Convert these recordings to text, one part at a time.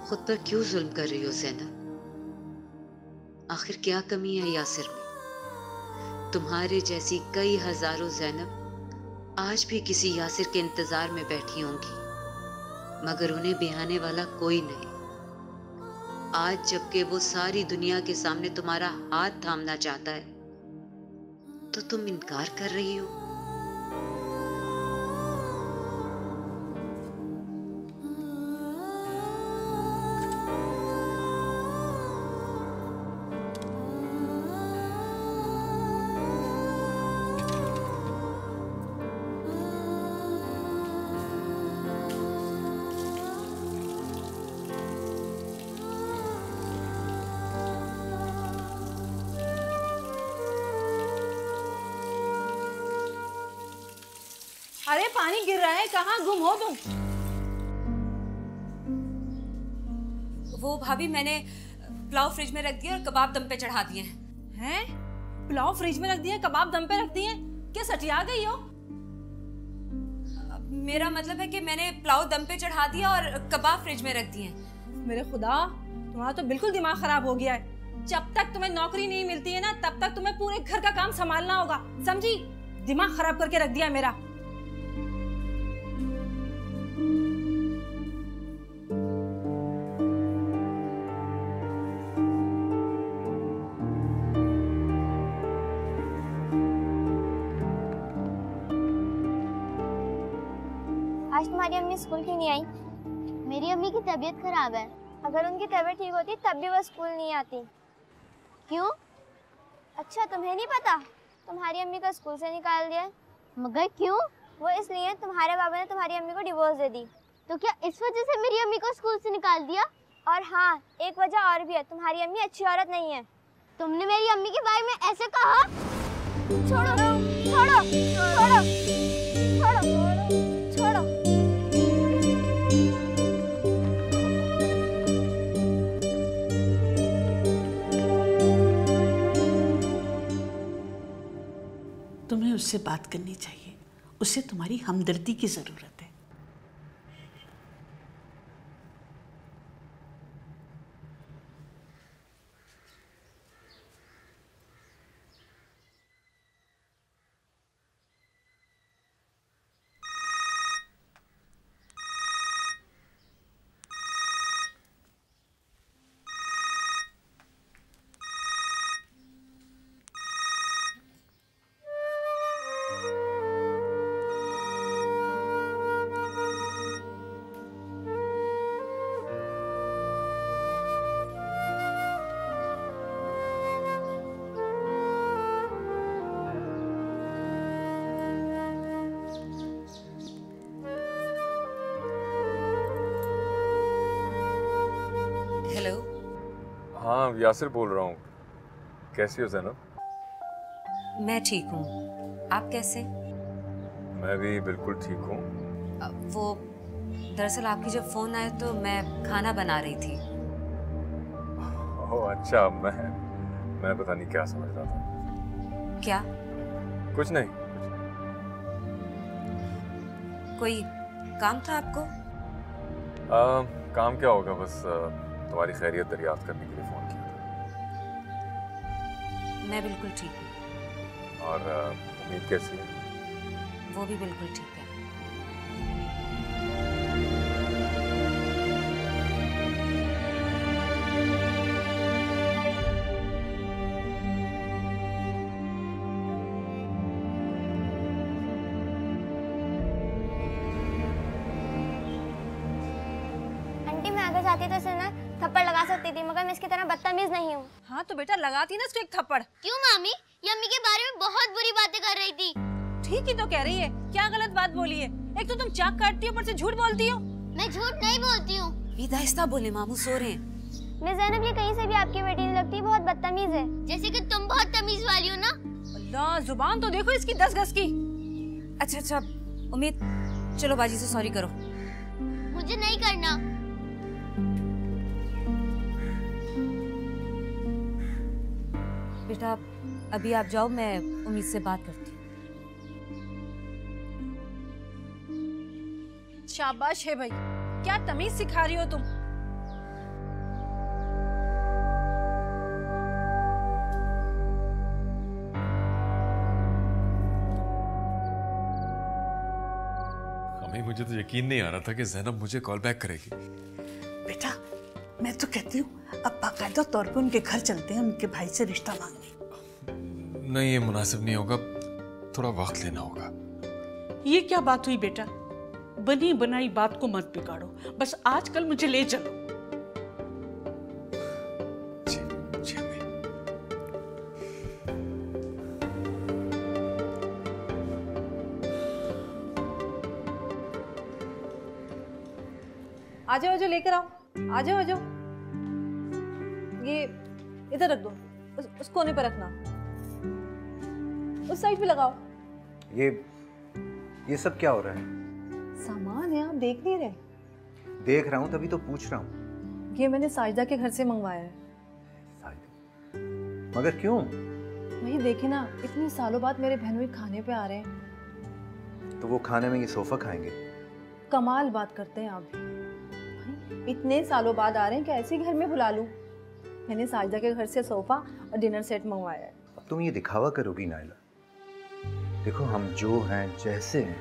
खुद पर क्यों जुल्म कर रही हो ज़ैनब? आखिर क्या कमी है यासिर में? तुम्हारे जैसी कई हजारों ज़ैनब आज भी किसी यासिर के इंतजार में बैठी होंगी, मगर उन्हें बिहाने वाला कोई नहीं। आज जबकि वो सारी दुनिया के सामने तुम्हारा हाथ थामना चाहता है, तो तुम इनकार कर रही हो। अरे पानी गिर रहा है, कहाँ गुम हो तुम? वो भाभी, मैंने पुलाव फ्रिज में रख दिया और कबाब दम पे चढ़ा दिए हैं। पुलाव फ्रिज में रख दिए, कबाब दम पे रख दिए? क्या सटिया गई हो? मेरा मतलब है कि मैंने पुलाव दम पे चढ़ा दिया और कबाब फ्रिज में रख दिए। मेरे खुदा, तुम्हारा तो बिल्कुल दिमाग खराब हो गया है। जब तक तुम्हें नौकरी नहीं मिलती है ना, तब तक तुम्हें पूरे घर का काम संभालना होगा, समझी? दिमाग खराब करके रख दिया मेरा। आज तुम्हारी अम्मी स्कूल क्यों नहीं आई? मेरी अम्मी की तबीयत खराब है। अगर उनकी तबीयत ठीक होती तब भी वो स्कूल नहीं आती। क्यों? अच्छा, तुम्हें नहीं पता? तुम्हारी अम्मी को स्कूल से निकाल दिया। मगर क्यों? वो इसलिए तुम्हारे बाबा ने तुम्हारी अम्मी को डिवोर्स दे दी। तो क्या इस वजह से मेरी अम्मी को स्कूल से निकाल दिया? और हाँ, एक वजह और भी है, तुम्हारी अम्मी अच्छी औरत नहीं है। तुमने मेरी अम्मी के बारे में ऐसे कहा? छोड़ो छोड़ो छोड़ो छोड़ो छोड़ो। तुम्हें उससे बात करनी चाहिए, उससे तुम्हारी हमदर्दी की जरूरत है। हाँ, यासिर बोल रहा हूँ। कैसी हो ज़ैनब? मैं ठीक हूँ, आप कैसे? मैं भी बिल्कुल ठीक हूँ। वो दरअसल आपकी जब फोन आया तो मैं खाना बना रही थी। ओह अच्छा, मैं पता नहीं क्या समझ रहा था। क्या? कुछ नहीं। कोई काम था आपको? काम क्या होगा, बस तुम्हारी खैरियत दरियाफ्त करने के लिए फ़ोन किया था। मैं बिल्कुल ठीक हूँ। और उम्मीद कैसी है? वो भी बिल्कुल ठीक है। आंटी, मैं अगर चाहती तो इसे ना थप्पड़ लगा सकती थी, मगर मैं इसकी तरह बदतमीज नहीं हूँ। हाँ तो बेटा लगाती ना इसको एक थप्पड़। क्यों मामी? ये अम्मी के बारे में बहुत बुरी बातें कर रही थी। ठीक ही तो कह रही है, क्या गलत बात बोली है? एक तो तुम चाक काटती हो, ऊपर से झूठ बोलती हो। मैं झूठ नहीं बोलती हूँ। आहिस्ता बोले, मामू सो रहे हैं। मैं ज़ैनब, ये कहीं से भी आपकी बेटी नहीं लगती, बहुत बदतमीज है। जैसे कि तुम बहुत तमीज वाली हो ना। अल्लाह, जुबान तो देखो इसकी 10 गज की। अच्छा, उम्मीद, चलो बाजी से सॉरी करो। मुझे नहीं करना। बेटा अभी आप जाओ, मैं उम्मीद से बात करती हूँ। शाबाश है भाई, क्या तमीज सिखा रही हो तुम। भाई मुझे तो यकीन नहीं आ रहा था कि ज़ैनब मुझे कॉल बैक करेगी। बेटा मैं तो कहती हूँ अब बाकायदा तौर पे उनके घर चलते हैं, उनके भाई से रिश्ता मांगने। नहीं, ये मुनासिब नहीं होगा, थोड़ा वक्त लेना होगा। ये क्या बात हुई बेटा, बनी बनाई बात को मत बिगाड़ो, बस आजकल मुझे ले चलो। जी जी अम्मी। आ जाओ, लेकर आओ, आ जाओ। ये इधर रख दो, उस कोने पर रखना, उस साइड पे लगाओ। ये सब क्या हो रहा है? सामान है, आप देख नहीं रहे? देख रहा हूँ तभी तो पूछ रहा हूँ। ये मैंने साजिदा के घर से मंगवाया है। मगर क्यों? वही देखे ना, इतनी सालों बाद मेरे बहन भाई खाने पे आ रहे हैं। तो वो खाने में ये सोफा खाएंगे? कमाल बात करते हैं आप भी। भाई इतने सालों बाद आ रहे हैं कि ऐसे घर में बुला लूं। मैंने साजिदा के घर से सोफा और डिनर सेट मंगवाया है। अब तुम ये दिखावा करोगी नाइला? देखो हम जो हैं जैसे हैं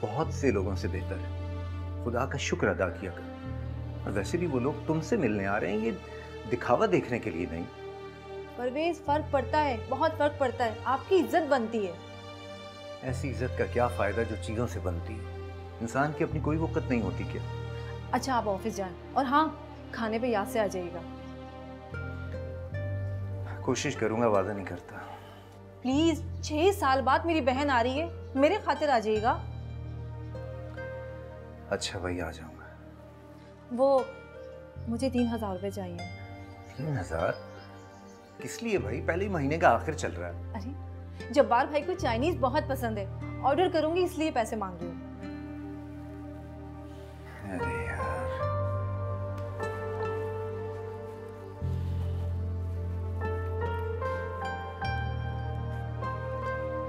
बहुत से लोगों से बेहतर है, खुदा का शुक्र अदा किया करो। और वैसे भी वो लोग तुमसे मिलने आ रहे हैं, ये दिखावा देखने के लिए नहीं। परवेज फर्क पड़ता है, बहुत फर्क पड़ता है, आपकी इज्जत बनती है। ऐसी इज्जत का क्या फायदा जो चीजों से बनती है? इंसान की अपनी कोई वक़्त नहीं होती क्या? अच्छा आप ऑफिस जाएं, और हाँ खाने पे याद से आ जाइएगा। कोशिश करूंगा, वादा नहीं करता। प्लीज, 6 साल बाद मेरी बहन आ रही है, मेरे खातिर आ जाइएगा। अच्छा भाई आ जाऊंगा। वो मुझे 3000 रुपये चाहिए। 3000? किस लिए भाई? पहले ही महीने का आखिर चल रहा है। अरे जब्बार भाई को चाइनीज बहुत पसंद है, ऑर्डर करूंगी इसलिए पैसे मांग रही हूँ। अरे यार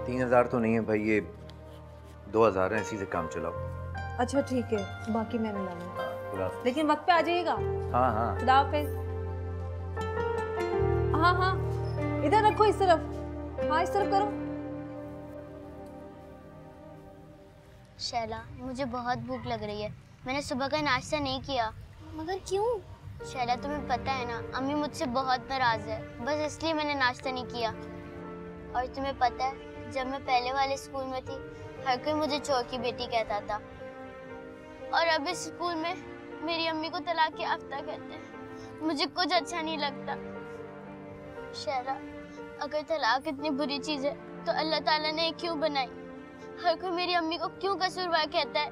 3000 तो नहीं है भाई, ये 2000 है, इसी से काम चलाओ। अच्छा ठीक है, बाकी मैं मिला लूंगा, खुदा। लेकिन वक्त पे आ जाइएगा। हाँ हाँ खुदा हाफिज। हाँ हाँ इधर रखो, इस तरफ। हाँ इस तरफ करो। शैला मुझे बहुत भूख लग रही है, मैंने सुबह का नाश्ता नहीं किया। मगर क्यों? शैला तुम्हें पता है ना, अम्मी मुझसे बहुत नाराज है, बस इसलिए मैंने नाश्ता नहीं किया। और तुम्हें पता है जब मैं पहले वाले स्कूल में थी हर कोई मुझे चोर की बेटी कहता था, और अब इस स्कूल में मेरी अम्मी को तलाक याफ्ता कहते हैं। मुझे कुछ अच्छा नहीं लगता। शैला अगर तलाक इतनी बुरी चीज है तो अल्लाह ताला ने क्यों बनाई? हर कोई मेरी अम्मी को क्यों कसूरवार कहता है?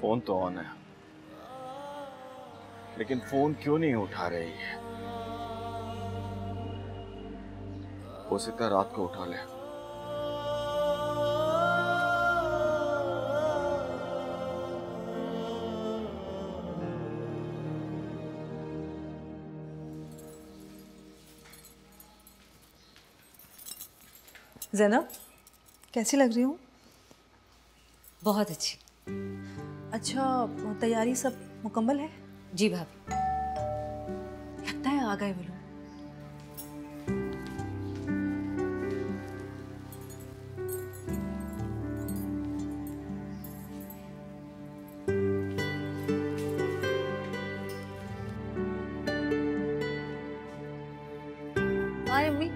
फोन तो ऑन है, लेकिन फोन क्यों नहीं उठा रही है? हो सकता है रात को उठा ले। ज़ैनब कैसी लग रही हूँ? बहुत अच्छी। अच्छा तैयारी सब मुकम्मल है? जी भाभी। लगता है आ गए वो लोग। आए अम्मी।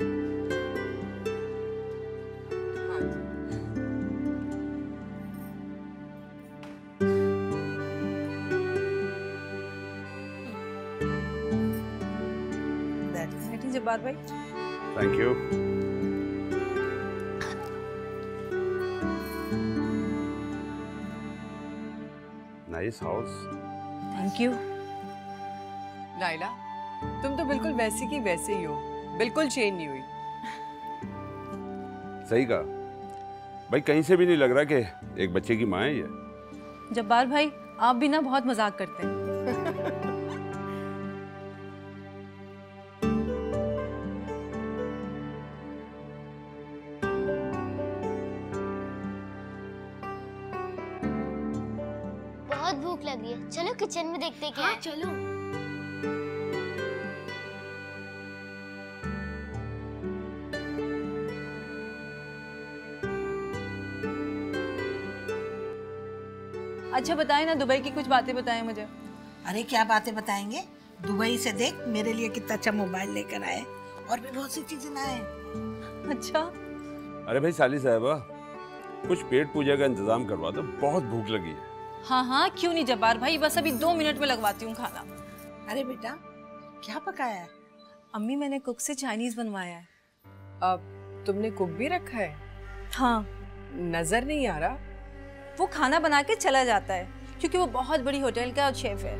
बैठिए जब्बार भाई। Thank you. Nice house. Thank you. Naila तुम तो बिल्कुल वैसी की वैसे ही हो, बिल्कुल चेंज नहीं हुई। सही कहा भाई, कहीं से भी नहीं लग रहा कि एक बच्चे की माँ है ये। जब्बार भाई आप भी ना बहुत मजाक करते हैं। बहुत भूख लग रही है, चलो किचन में देखते क्या है। चलो। अच्छा बताएं ना, दुबई की कुछ बातें बताएं मुझे। अरे क्या बातें बताएंगे, दुबई से देख मेरे लिए कितना अच्छा मोबाइल लेकर आए और भी बहुत सी चीजें लाए। अच्छा। अरे भाई साली साहबा, कुछ पेट पूजा का इंतजाम करवा दो, बहुत भूख लगी है। हाँ हाँ क्यों नहीं जब्बार भाई, बस अभी 2 मिनट में लगवाती हूँ खाना। अरे बेटा क्या पकाया है? अम्मी मैंने कुक से चाइनीज बनवाया है। अब तुमने कुक भी रखा है? हाँ। नजर नहीं आ रहा। वो खाना बना के चला जाता है क्योंकि वो बहुत बड़ी होटल का शेफ है।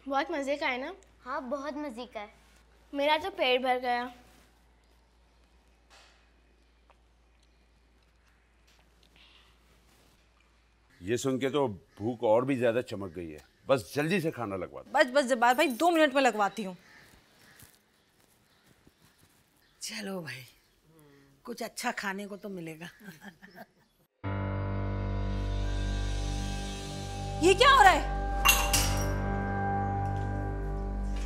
बहुत मजे का है ना? हाँ बहुत मजे का है। मेरा तो पेट भर गया। ये सुन के तो भूख और भी ज्यादा चमक गई है। बस जल्दी से खाना लगवा दो। बस बस जब्बार भाई 2 मिनट में लगवाती हूँ। चलो भाई, कुछ अच्छा खाने को तो मिलेगा। ये क्या हो रहा है?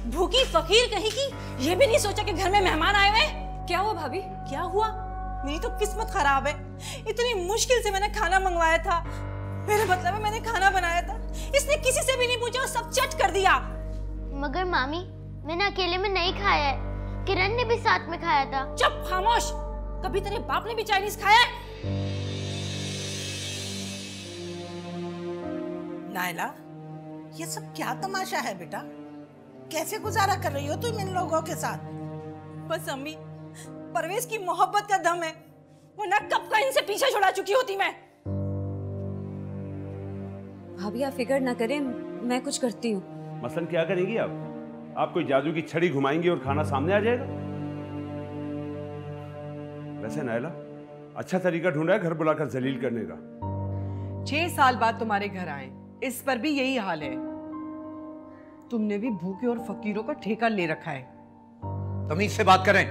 भूखी फकीर कहीं की, ये भी नहीं सोचा कि घर में मेहमान आए हुए। क्या हुआ भाभी? क्या हुआ? मेरी तो किस्मत खराब है। इतनी मुश्किल से मैंने खाना मंगवाया था, मेरा मतलब है मैंने खाना बनाया था, इसने किसी से भी नहीं पूछा और सब चट कर दिया। मगर मामी मैंने अकेले में नहीं खाया है, किरण ने भी साथ में खाया था। चुप खामोश, कभी तेरे बाप ने भी चाइनीज खाया है? नायला ये सब क्या तमाशा है बेटा? कैसे गुजारा कर रही हो तुम इन लोगों के साथ? बस अम्मी, परवेज की मोहब्बत का दम है, वरना कब का इनसे पीछे छुड़ा चुकी होती मैं। भाभी आप फिक्र ना करें, मैं कुछ करती हूँ। मसलन क्या करेंगी आप? आप कोई जादू की छड़ी घुमाएंगी और खाना सामने आ जाएगा? वैसे नायला अच्छा तरीका ढूंढा है घर बुलाकर जलील करने का। 6 साल बाद तुम्हारे घर आए, इस पर भी यही हाल है। तुमने भी भूखे और फकीरों का ठेका ले रखा है। तमीज से बात करें।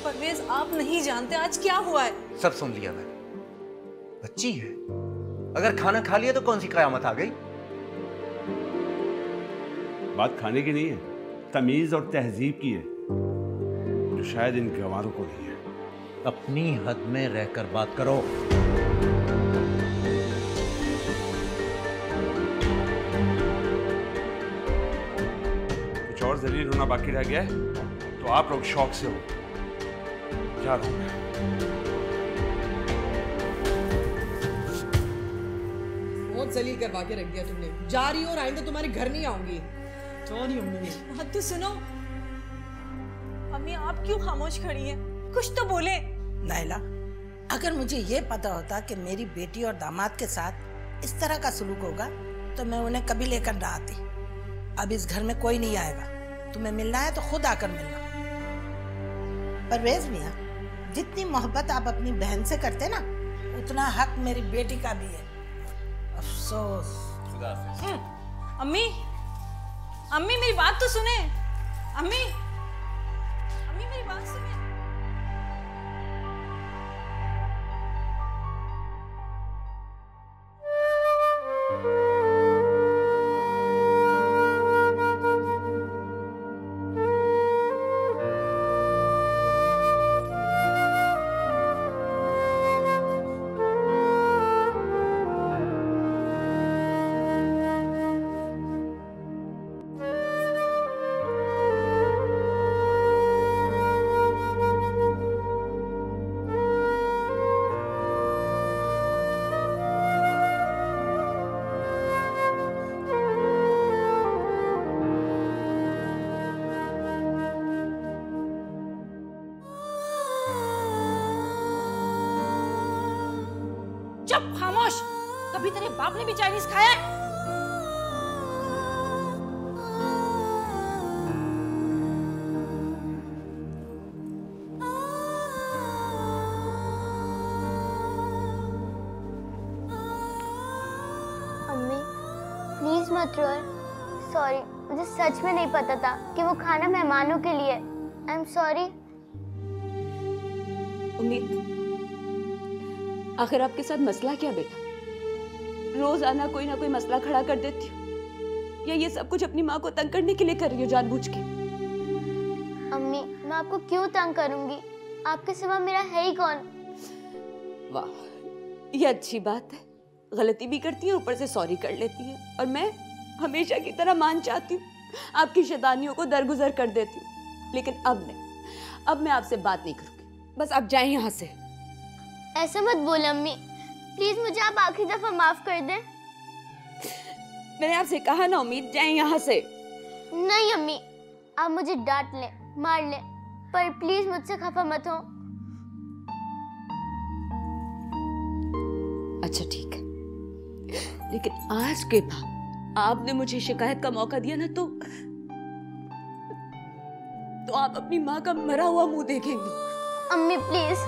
परवेज आप नहीं जानते आज क्या हुआ है। सब सुन लिया मैंने। बच्ची है, अगर खाना खा लिया तो कौन सी कयामत आ गई? बात खाने की नहीं है, तमीज और तहजीब की है, जो शायद इन गंवारों को नहीं है। अपनी हद में रहकर बात करो। कुछ और जलील होना बाकी रह गया है तो आप लोग शौक से हो। जा रहा हूं मैं। बहुत जलील करवा के रख दिया तुमने। जा रही हो और आइंदा तुम्हारे घर नहीं आऊंगी। सॉरी अम्मी। बात तो सुनो। अम्मी आप क्यों खामोश खड़ी हैं? कुछ तो बोले। नायला अगर मुझे ये पता होता कि मेरी बेटी और दामाद के साथ इस तरह का सलूक होगा तो मैं उन्हें कभी लेकर ना आती। अब इस घर में कोई नहीं आएगा, तुम्हें मिलना है तो खुद आकर मिलना। परवेज मियां, जितनी मोहब्बत आप अपनी बहन से करते ना, उतना हक मेरी बेटी का भी है। अफसोस। अम्मी, अम्मी मेरी बात तो सुने। अम्मी, अम्मी मेरी बात सुने। चुप खामोश, कभी तेरे बाप ने भी चाइनीज खाया है? अम्मी प्लीज मत रो, सॉरी मुझे सच में नहीं पता था कि वो खाना मेहमानों के लिए। I am sorry. उम्मीद, आखिर आपके साथ मसला क्या बेटा? रोजाना कोई ना कोई मसला खड़ा कर देती हो, या ये सब कुछ अपनी माँ को तंग करने के लिए कर रही हो जानबूझ के? अम्मी, मैं आपको क्यों तंग करूंगी? आपके सिवा मेरा है ही कौन? वाह, ये अच्छी बात है। गलती भी करती है, ऊपर से सॉरी कर लेती है, और मैं हमेशा की तरह मान चाहती हूँ, आपकी शैतानियों को दरगुजर कर देती हूँ। लेकिन अब नहीं, अब मैं आपसे बात नहीं करूंगी। बस आप जाएं यहाँ से। ऐसा मत बोल अम्मी, प्लीज मुझे आप आखिरी दफा माफ कर दें। मैंने आपसे कहा ना उम्मीद, जाएं यहाँ से। नहीं अम्मी, आप मुझे डांट लें, मार लें, पर प्लीज मुझसे खफा मत हो। अच्छा ठीक है, लेकिन आज के बाद आपने मुझे शिकायत का मौका दिया ना, तो आप अपनी माँ का मरा हुआ मुंह देखेंगी। अम्मी प्लीज।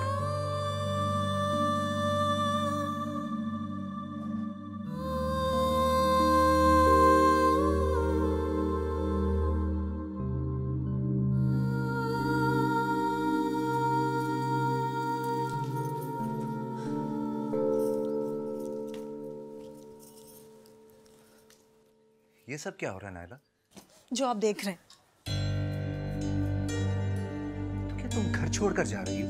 ये सब क्या हो रहा है नायला? जो आप देख रहे हैं। तो क्या तुम घर छोड़कर जा रही हो?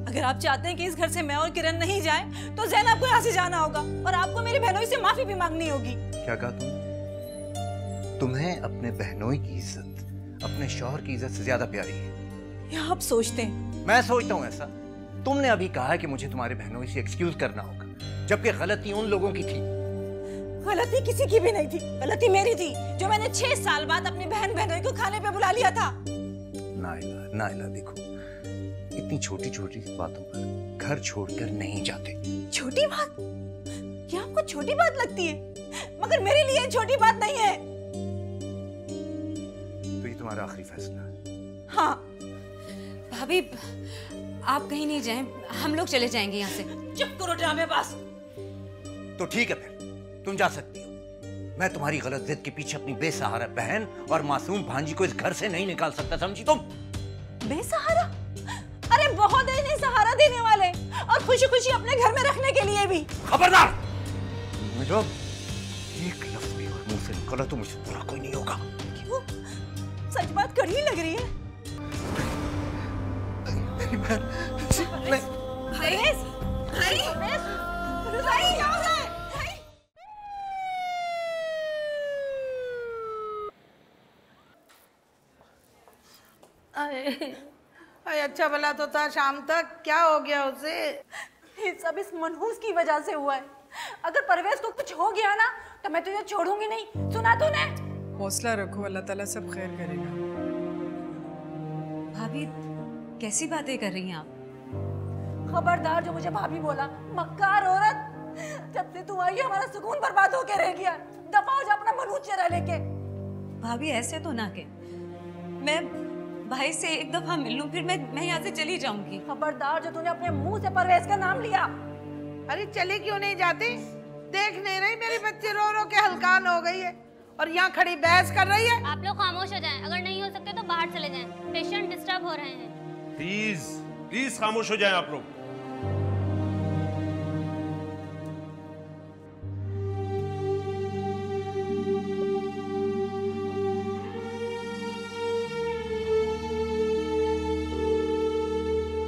अगर आप चाहते हैं कि इस घर से मैं और किरण नहीं जाए, तो ज़ैनब को यहाँ से जाना होगा, और आपको मेरी बहनोई से माफी भी मांगनी होगी। क्या कहा तुमने? तुम्हें अपने बहनोई की इज्जत अपने शौहर की इज्जत से ज्यादा प्यारी है। या आप सोचते हैं? मैं सोचता हूँ ऐसा। तुमने अभी कहा कि मुझे तुम्हारे बहनोई से एक्सक्यूज करना होगा, जबकि गलती उन लोगों की थी। गलती किसी की भी नहीं थी, गलती मेरी थी, जो मैंने 6 साल बाद अपनी बहन बहनोई को खाने पे बुला लिया था। नायला, नायला देखो, इतनी छोटी छोटी बातों पर घर छोड़कर नहीं जाते। छोटी बात? ये आपको छोटी बात लगती है, मगर मेरे लिए छोटी बात नहीं है। तो ये तुम्हारा आखिरी फैसला है? हाँ। भाभी, आप कहीं नहीं जाएं, हम लोग चले जाएंगे यहाँ से। चुप करो ड्रामेबाज। तो ठीक है, फिर तुम जा सकती हो। मैं तुम्हारी गलत जिद के पीछे अपनी बेसहारा बहन और मासूम भांजी को इस घर से नहीं निकाल सकता, समझी तुम? बेसहारा? अरे बहुत है इन्हें सहारा देने वाले, और खुशी खुशी अपने घर में रखने के लिए भी। खबरदार! मुझे एक लफ्ज भी और मुंह से निकला तो मुझसे बुरा कोई नहीं होगा। क्यों? सच बात कड़वी लग रही है। मेरी बहन। अरे अच्छा भला तो था शाम तक, क्या हो गया उसे? ये सब इस मनहूस की वजह से हुआ है। अगर परवेज को कुछ हो गया ना, तो मैं तुझे छोड़ूंगी नहीं। सुना तूने? हौसला रखो, अल्लाह ताला सब खैर करेगा। भाभी, कैसी बातें कर रही हैं आप? खबरदार जो मुझे भाभी बोला, मक्कार औरत। जब से तू आई है हमारा सुकून बर्बाद होके रह गया। दफा हो जा अपना मनहूस चेहरा लेके। भाभी ऐसे तो ना के, मैं भाई से एक दफा मिल लूं, फिर मैं यहाँ से चली जाऊंगी। खबरदार जो तूने अपने मुंह से परवेज का नाम लिया। अरे चले क्यों नहीं जाती? देख नहीं रही मेरी बच्ची रो रो के हलकान हो गई है, और यहाँ खड़ी बहस कर रही है। आप लोग खामोश हो जाएं, अगर नहीं हो सकते तो बाहर चले जाएं। पेशेंट डिस्टर्ब हो रहे हैं। प्लीज प्लीज खामोश हो जाएं आप लोग।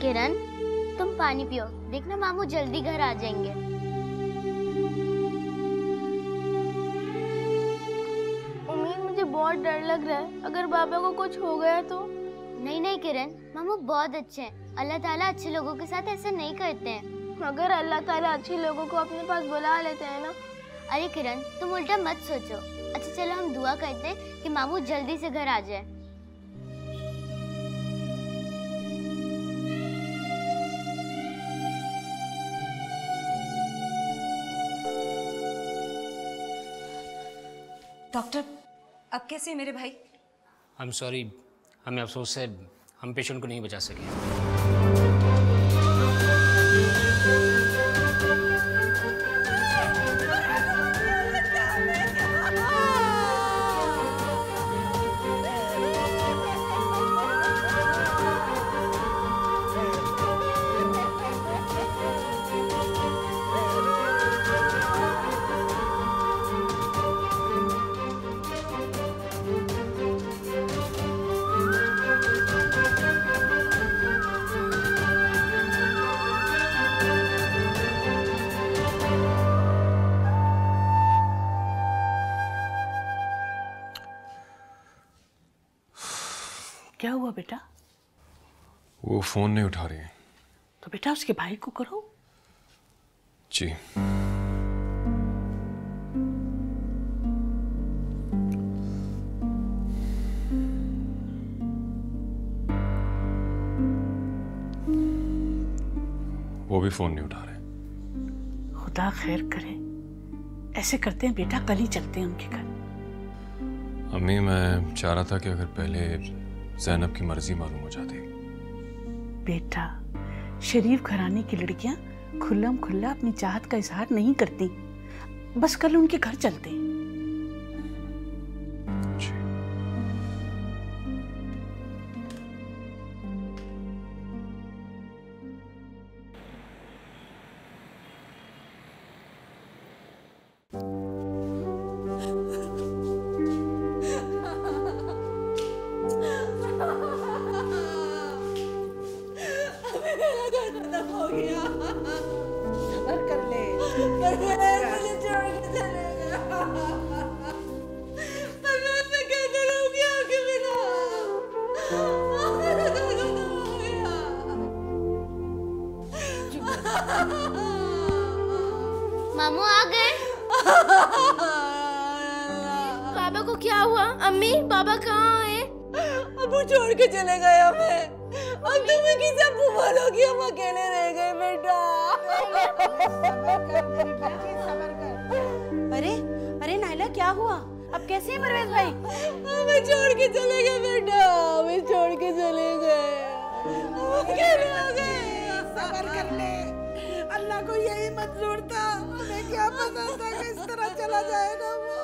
किरण, तुम पानी पियो, देखना मामू जल्दी घर आ जाएंगे। उम्मीद, मुझे बहुत डर लग रहा है, अगर बाबा को कुछ हो गया तो। नहीं नहीं किरण, मामू बहुत अच्छे हैं। अल्लाह ताला अच्छे लोगों के साथ ऐसा नहीं करते हैं। अगर अल्लाह ताला अच्छे लोगों को अपने पास बुला लेते हैं ना। अरे किरण, तुम उल्टा मत सोचो। अच्छा चलो हम दुआ करते हैं कि मामू जल्दी से घर आ जाए। डॉक्टर, अब कैसे मेरे भाई? आई एम सॉरी, हमें अफसोस है हम पेशेंट को नहीं बचा सके। क्या हुआ बेटा? वो फोन नहीं उठा रही है। तो बेटा उसके भाई को करो। जी। वो भी फोन नहीं उठा रहे। खुदा खैर करे। ऐसे करते हैं बेटा, कल ही चलते हैं उनके घर। अम्मी, मैं चाह रहा था कि अगर पहले ज़ैनब की मर्जी मालूम हो जाती। बेटा, शरीफ घराने की लड़कियां खुल्लम खुल्ला अपनी चाहत का इजहार नहीं करती। बस कल उनके घर चलते हैं। मामू आ गए। बाबा को क्या हुआ? अम्मी, बाबा कहाँ है? अबू छोड़ के चले गए हमें। अब तुम्हें किसे अबू बोलोगी? हम अकेले रह गए बेटा। अरे अरे नाइला, क्या हुआ? अब कैसे है परवेज भाई? हमें छोड़ के चले गए बेटा, हमें छोड़ के चले गए। हम अकेले हो गए। सब्र कर ले, अल्लाह को यही मंजूर था। हमें क्या पता था कि इस तरह चला जाएगा वो।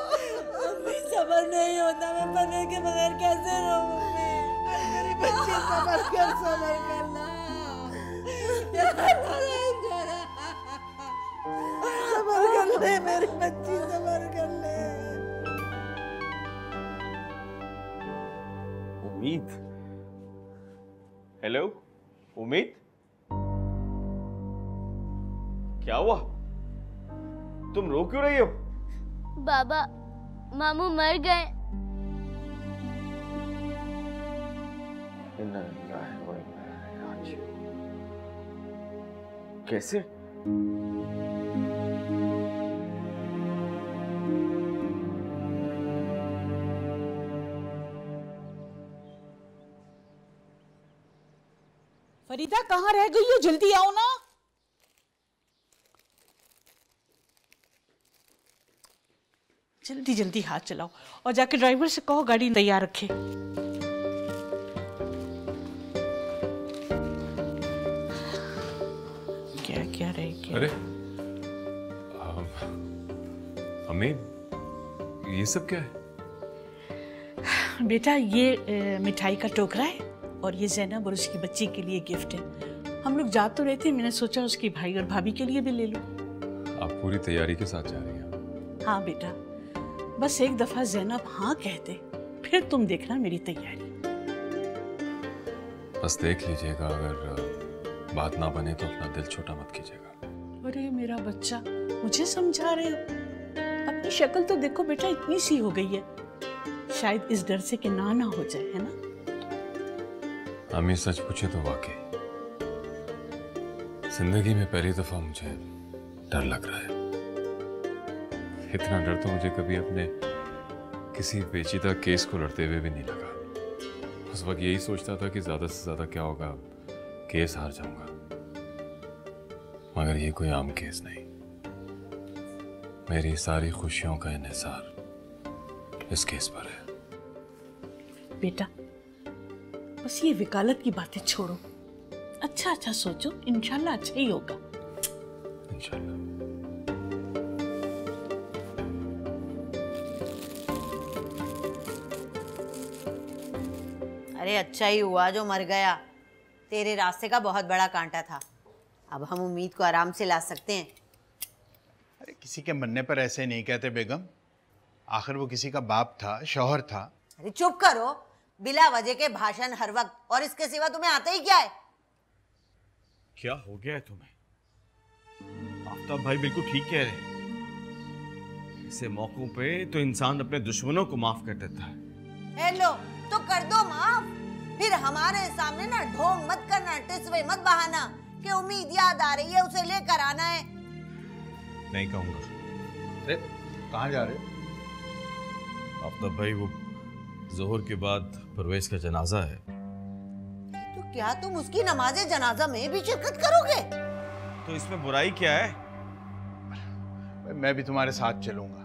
अम्मी सब्र नहीं होता, मैं पता के बगैर कैसे रहूं? मेरी बच्ची सब्र करना। सब्र कर ले मेरी बच्ची, सब्र कर ले। उम्मीद, हेलो उम्मीद, क्या हुआ? तुम रो क्यों रही हो? बाबा, मामू मर गए। कैसे? फरीदा कहाँ रह गई हो? जल्दी आओ ना। जल्दी जल्दी हाथ चलाओ और जाके ड्राइवर से कहो गाड़ी तैयार रखे। क्या क्या रहे क्या? अरे अम्मी, ये सब क्या है? बेटा, ये मिठाई का टोकरा है और ये ज़ैनब और उसकी बच्ची के लिए गिफ्ट है। हम लोग जा तो रहे थे, मैंने सोचा उसकी भाई और भाभी के लिए भी ले लूं। आप पूरी तैयारी के साथ जा रही हैं? हाँ बेटा, बस एक दफा ज़ैनब हाँ कह दे, फिर तुम देखना मेरी तैयारी। बस देख लीजिएगा, अगर बात ना बने तो अपना दिल छोटा मत कीजिएगा। अरे मेरा बच्चा, मुझे समझा रहे हो? अपनी शक्ल तो देखो बेटा, इतनी सी हो गई है। शायद इस डर से कि ना हो जाए, है ना? अम्मी, सच पूछे तो वाकई जिंदगी में पहली दफा मुझे डर लग रहा है। इतना डर तो मुझे कभी अपने किसी पेचीदा केस को लड़ते हुए भी नहीं लगा। उस वक्त यही सोचता था कि ज्यादा से ज्यादा क्या होगा, केस हार जाऊंगा। मगर ये कोई आम केस नहीं। मेरी सारी खुशियों का इन्हिसार इस केस पर है। बेटा, बस ये वकालत की बातें छोड़ो, अच्छा अच्छा सोचो, इंशाल्लाह अच्छा ही होगा। इंशाल्लाह। अरे अच्छा ही हुआ जो मर गया। तेरे रास्ते का बहुत बड़ा कांटा था। अब हम उम्मीद को आराम से ला सकते हैं। अरे किसी के मरने पर ऐसे नहीं कहते बेगम। आखिर वो किसी का बाप था, शौहर था। अरे चुप करो, बिला वजह के भाषण हर वक्त, और इसके सिवा तुम्हें आता ही क्या है? क्या हो गया है तुम्हें? आफ्ताब भाई बिल्कुल ठीक कह रहे हैं। ऐसे मौकों पे तो इंसान अपने दुश्मनों को माफ कर देता है। हेलो, तो कर दो माफ। फिर हमारे सामने ना ढोंग मत करना, टिसवे मत बहाना कि उम्मीद याद आ रही है, उसे लेकर आना है। नहीं कहूंगा। अरे कहाँ जा रहे हो? आफ्ताब भाई, वो जोहर के बाद परवेज का जनाजा है। तो क्या तुम उसकी नमाज़े जनाजा में भी शिरकत करोगे? तो इसमें बुराई क्या है? मैं भी तुम्हारे साथ चलूंगा।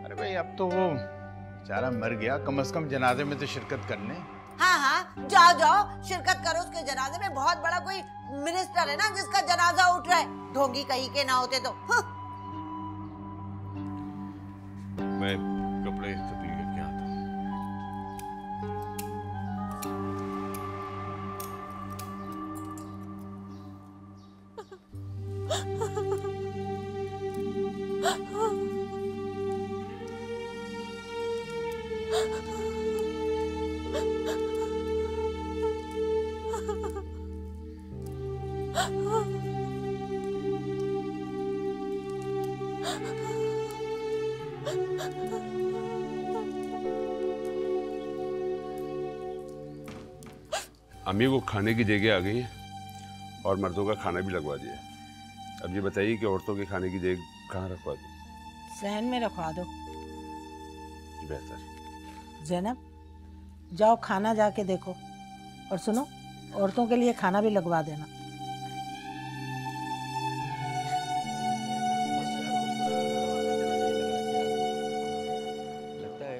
अरे भाई अब तो वो बेचारा मर गया, कम से कम जनाजे में तो शिरकत करने। हाँ हाँ, जाओ जाओ शिरकत करो उसके जनाजे में। बहुत बड़ा कोई मिनिस्टर है ना जिसका जनाजा उठ रहा है, ढोंगी कहीं के ना होते तो। हाँ। मैं कपड़े तब्दील करके आता हूँ। अम्मी को खाने की जगह आ गई है और मर्दों का खाना भी लगवा दिया। अब ये बताइए कि औरतों के खाने की जगह कहाँ रखवा दूँ? सहन में रखवा दो। बेहतर। जैनब, जाओ खाना जाके देखो, और सुनो, औरतों के लिए खाना भी लगवा देना।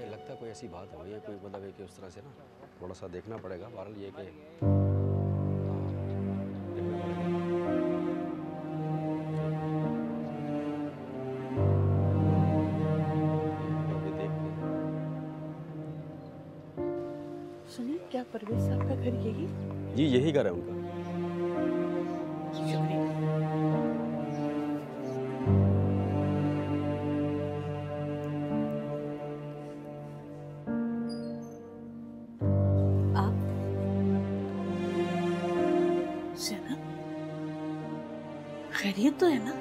लगता है कोई ऐसी बात हो रही है, कोई मतलब है कि उस तरह से ना थोड़ा सा देखना पड़ेगा। बहरहाल ये कि सुनिए, क्या परवेज साहब का घर यही? जी यही घर है उनका। शुक्रिया। खैरियत तो है ना?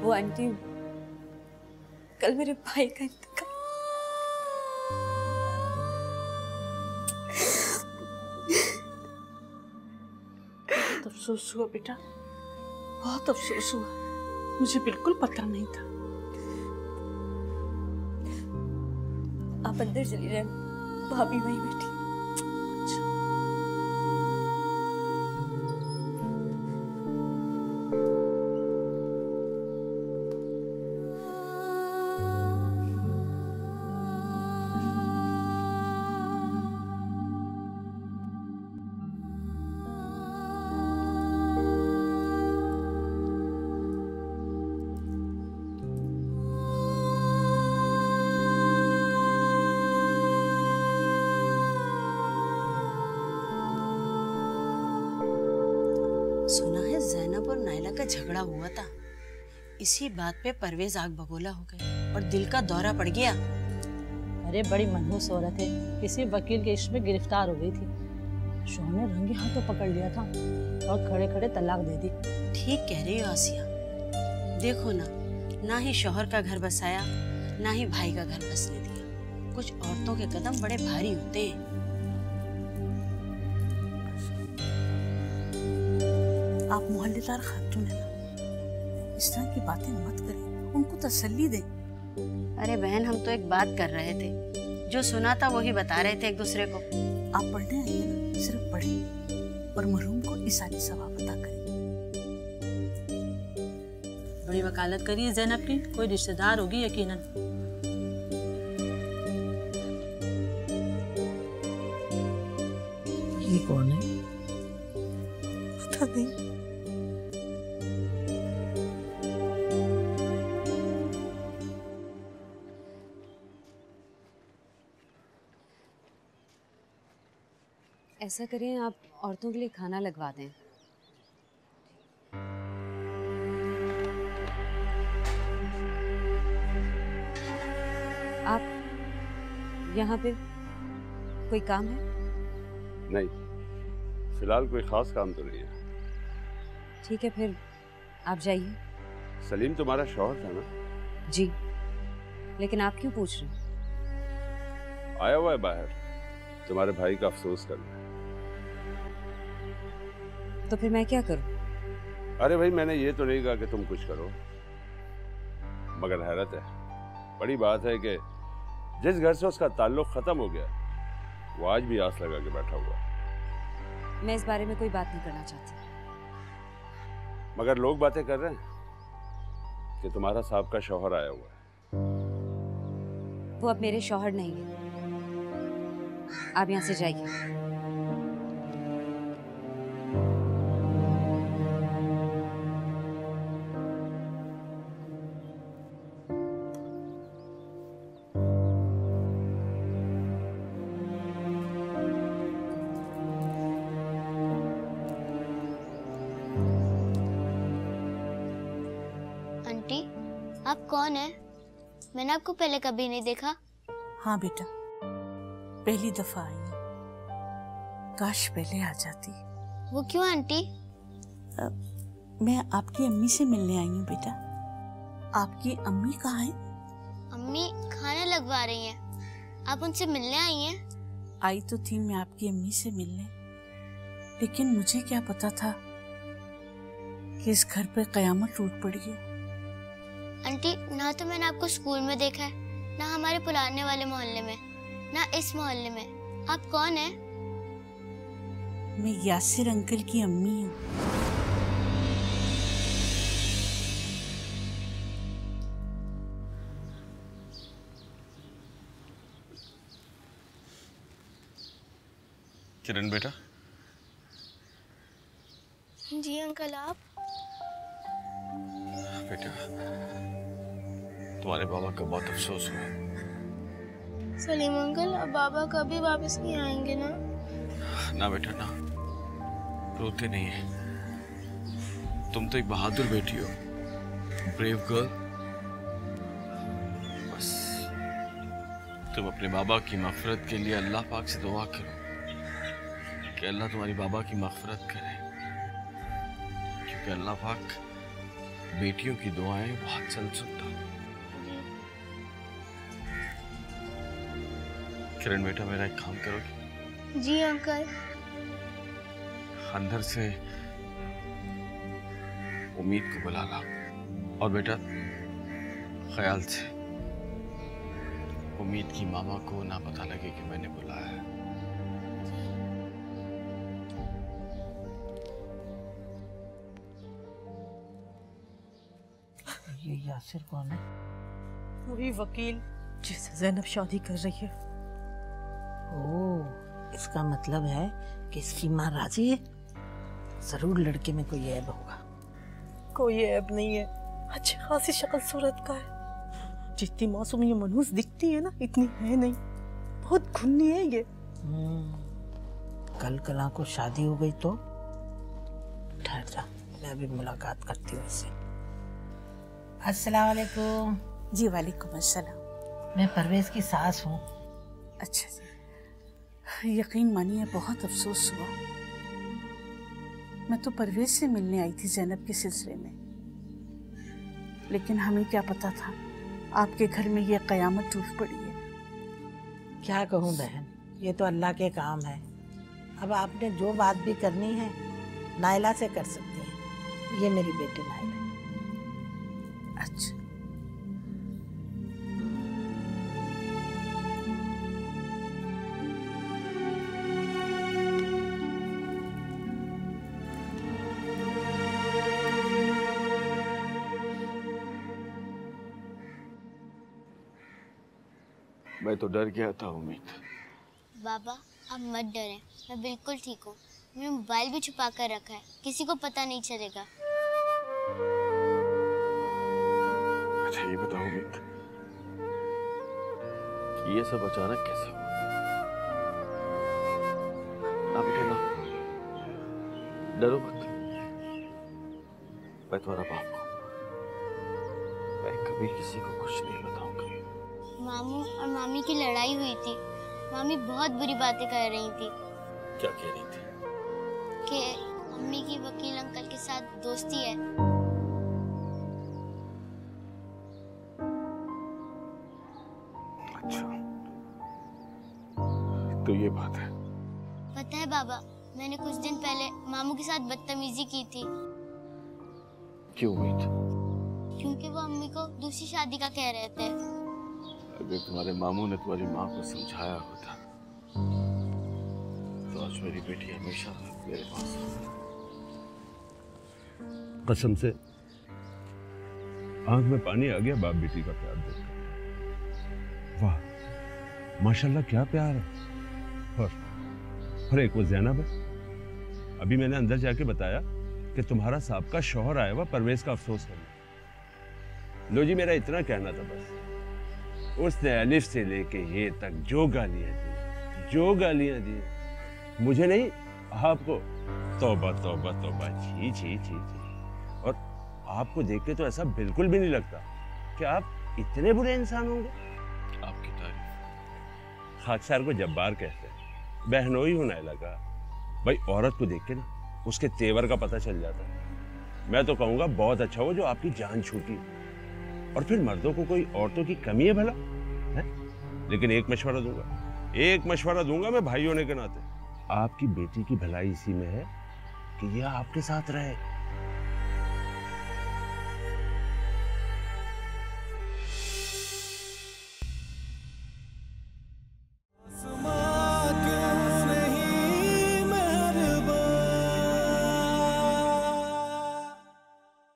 वो आंटी, कल मेरे भाई का इंतकाल। बहुत अफसोस हुआ बेटा, बहुत अफसोस हुआ। मुझे बिल्कुल पता नहीं था। आप अंदर चली जाए, भाभी वहीं बैठी। सुना है जैनब और नायला का झगड़ा हुआ था, इसी बात पे परवेज आग बगोला हो गई और दिल का दौरा पड़ गया। अरे बड़ी मनहूस औरत है, किसी वकील के इश्क में गिरफ्तार हो गई थी। शोहर ने रंगे हाथों पकड़ लिया था और खड़े खड़े तलाक दे दी। ठीक कह रही हो आसिया, देखो ना ही शोहर का घर बसाया, ना ही भाई का घर बसने दिया। कुछ औरतों के कदम बड़े भारी होते हैं। आप मोहल्लेदार खातून है ना, इस तरह की बातें मत करें, उनको तसल्ली दें। अरे बहन, हम तो एक बात कर रहे थे, जो सुना था वही बता रहे थे एक दूसरे को। आप पढ़ने आइए ना, सिर्फ पढ़ें और मरहूम को इसानी सवाब अता करें। बड़ी वकालत करिए ज़ैनब की, कोई रिश्तेदार होगी यकीनन। ये कौन है? पता नहीं। ऐसा करें, आप औरतों के लिए खाना लगवा दें। आप यहाँ पे कोई काम है? नहीं, फिलहाल कोई खास काम तो नहीं है। ठीक है, फिर आप जाइए। सलीम तुम्हारा शौहर था ना? जी, लेकिन आप क्यों पूछ रहे हैं? आया हुआ है बाहर, तुम्हारे भाई का अफसोस करना। तो फिर मैं क्या करूं? अरे भाई, मैंने ये तो नहीं कहा कि तुम कुछ करो, मगर हैरत है, बड़ी बात है कि जिस घर से उसका ताल्लुक खत्म हो गया वो आज भी आस लगा के बैठा हुआ है। मैं इस बारे में कोई बात नहीं करना चाहती, मगर लोग बातें कर रहे हैं कि तुम्हारा साहब का शौहर आया हुआ है। वो अब मेरे शौहर नहीं है। आप यहाँ से जाइए। आंटी, आप कौन है? मैंने आपको पहले कभी नहीं देखा। हाँ बेटा, पहली दफा आई है। काश पहले आ जाती। वो क्यों आंटी? मैं आपकी अम्मी से मिलने आई हूँ बेटा। आपकी अम्मी कहाँ है? अम्मी खाना लगवा रही हैं। आप उनसे मिलने आई हैं? आई तो थी मैं आपकी अम्मी से मिलने, लेकिन मुझे क्या पता था कि इस घर पे कयामत टूट पड़ी है। आंटी, ना तो मैंने आपको स्कूल में देखा है, ना हमारे पुराने वाले मोहल्ले में, ना इस मोहल्ले में। आप कौन हैं? मैं यासिर अंकल की अम्मी हूँ। किरण बेटा। जी अंकल। आप? बेटा, तुम्हारे बाबा का बहुत अफसोस हुआ। सलीम अंकल, अब बाबा कभी वापस नहीं आएंगे ना? ना बेटा ना, रोते नहीं है। तुम तो एक बहादुर बेटी हो, ब्रेव गर्ल। बस तुम अपने बाबा की मग़फ़िरत के लिए अल्लाह पाक से दुआ करो कि अल्लाह तुम्हारी बाबा की मग़फ़िरत करे, क्योंकि अल्लाह पाक बेटियों की दुआएं बहुत जल्द सुनता है। किरण बेटा, मेरा एक काम करोगी? जी अंकल। अंदर से उम्मीद को बुला ला, और बेटा ख्याल से उम्मीद की मामा को ना पता लगे कि मैंने बुलाया है। ये यासिर कौन है? वही वकील जिससे ज़ैनब शादी कर रही है। ओह, इसका मतलब है कि इसकी माँ राजी है। जरूर लड़के में कोई ऐब होगा। कोई ऐब नहीं है, अच्छी खासी शक्ल सूरत का है। जितनी मासूम ये मनहूस दिखती है ना, इतनी है नहीं, बहुत घुन्नी है ये। कल कला को शादी हो गई तो ठहर जा, मैं अभी मुलाकात करती हूँ इससे। अस्सलाम वालेकुम। जी वालेकुम अस्सलाम। मैं परवेज की सास हूँ। अच्छा जी, यकीन मानिए बहुत अफसोस हुआ। मैं तो परवेज से मिलने आई थी ज़ैनब के सिलसिले में, लेकिन हमें क्या पता था आपके घर में ये कयामत टूट पड़ी है। क्या कहूँ बहन, ये तो अल्लाह के काम है। अब आपने जो बात भी करनी है नाइला से कर सकती हैं। ये मेरी बेटी नाइला। अच्छा, मैं तो डर गया था उम्मीद। बाबा, आप मत डरें, मैं बिल्कुल ठीक हूँ। मैंने मोबाइल भी छुपा कर रखा है, किसी को पता नहीं चलेगा। अच्छा ये बताओ उम्मीद, कि ये सब अचानक कैसे हुआ? ना बेटे ना, डरो मत। मैं तुम्हारा बाप हूँ, मैं कभी किसी को कुछ नहीं बताऊंगा। मामू और मामी की लड़ाई हुई थी। मामी बहुत बुरी बातें कर रही थी। क्या कह रही थी? कि अम्मी की वकील अंकल के साथ दोस्ती है। अच्छा, तो ये बात है। पता है बाबा, मैंने कुछ दिन पहले मामू के साथ बदतमीजी की थी। क्यों हुई थी? क्योंकि वो अम्मी को दूसरी शादी का कह रहे थे। अगर तुम्हारे मामू ने तुम्हारी माँ को समझाया होता तो आज मेरी बेटी हमेशा मेरे पास होती। कसम से आंख में पानी आ गया बाप बेटी का प्यार देखकर। वाह, माशाल्लाह क्या प्यार है। और एक वो जैनब है, अभी मैंने अंदर जाके बताया कि तुम्हारा साहब का शौहर आया हुआ परवेज का अफसोस करना। लो जी, मेरा इतना कहना था बस। उसने अलिफ से लेके ये तक जो गालियां दी मुझे नहीं आपको, तौबा तौबा तौबा, छी छी छी छी। और आपको देख के तो ऐसा बिल्कुल भी नहीं लगता कि आप इतने बुरे इंसान होंगे। आपकी तारीफ। खाकसार को जब्बार कहते हैं, बहनोई होने लगा। भाई औरत को देख के ना उसके तेवर का पता चल जाता है। मैं तो कहूंगा बहुत अच्छा हो जो आपकी जान छूटी। और फिर मर्दों को कोई औरतों की कमी है भला है? लेकिन एक मशवरा दूंगा मैं भाई होने के नाते, आपकी बेटी की भलाई इसी में है कि यह आपके साथ रहे।